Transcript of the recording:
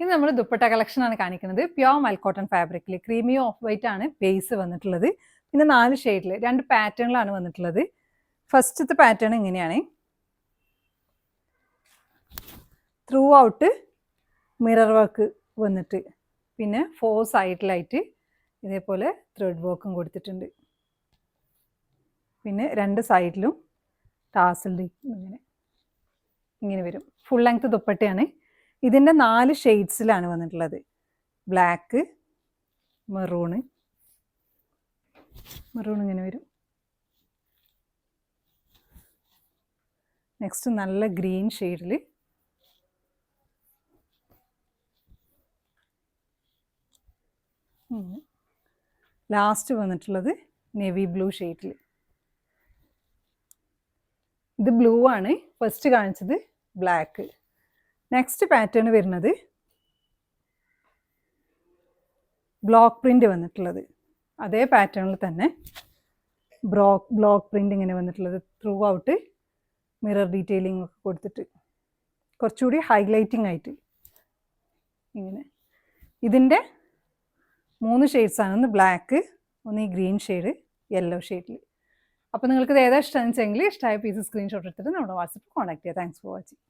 ഇന്ന് നമ്മൾ ദുപ്പട്ട കളക്ഷൻ ആണ് കാണിക്കുന്നത്. പ്യോർ മൽക്കോട്ടൺ ഫാബ്രിക്കിൽ ക്രീമി ഓഫ് വൈറ്റ് ആണ് ബേസ് വന്നിട്ടുള്ളത്. പിന്നെ 4 ഷെയ്ഡിൽ 2 പാറ്റേണിലാണ് വന്നിട്ടുള്ളത്. ഫസ്റ്റത്തെ പാറ്റേൺ ഇങ്ങനെയാണ്. ത്രൂ ഔട്ട് മിറർ വർക്ക് വന്നിട്ട് പിന്നെ 4 സൈഡിലായിട്ട് ഇതേപോലെ ത്രെഡ് വർക്കും കൊടുത്തിട്ടുണ്ട്. പിന്നെ 2 സൈഡിലും ടാസൽ ഇങ്ങനെ വരും. ഫുൾ ലെങ്ത് ദുപ്പട്ടയാണ്. ഇതിൻ്റെ 4 ഷെയ്ഡ്സിലാണ് വന്നിട്ടുള്ളത്. ബ്ലാക്ക്, മെറൂൺ ഇങ്ങനെ വരും. നെക്സ്റ്റ് നല്ല ഗ്രീൻ ഷെയ്ഡിൽ, ലാസ്റ്റ് വന്നിട്ടുള്ളത് നേവി ബ്ലൂ ഷെയ്ഡിൽ. ഇത് ബ്ലൂ ആണ്, ഫസ്റ്റ് കാണിച്ചത് ബ്ലാക്ക്. നെക്സ്റ്റ് പാറ്റേൺ വരുന്നത് ബ്ലോക്ക് പ്രിന്റ് വന്നിട്ടുള്ളത്. അതേ പാറ്റേണിൽ തന്നെ ബ്ലോക്ക് പ്രിന്റ് ഇങ്ങനെ വന്നിട്ടുള്ളത്. ത്രൂ ഔട്ട് മിറർ ഡീറ്റെയിലിംഗ് ഒക്കെ കൊടുത്തിട്ട് കുറച്ചുകൂടി ഹൈലൈറ്റിംഗ് ആയിട്ട് ഇങ്ങനെ. ഇതിൻ്റെ 3 ഷെയ്ഡ്സാണ്. ഒന്ന് ബ്ലാക്ക്, ഒന്ന് ഈ ഗ്രീൻ ഷെയ്ഡ്, യെല്ലോ ഷെയ്ഡിൽ. അപ്പോൾ നിങ്ങൾക്ക് ഇത് ഏതാ ഇഷ്ടമെന്ന് വെച്ചെങ്കിൽ ഇഷ്ടമായ പീസ് സ്ക്രീൻഷോട്ട് എടുത്തിട്ട് നമ്മുടെ വാട്സപ്പ് കോൺടാക്ട് ചെയ്യുക. Thanks for watching.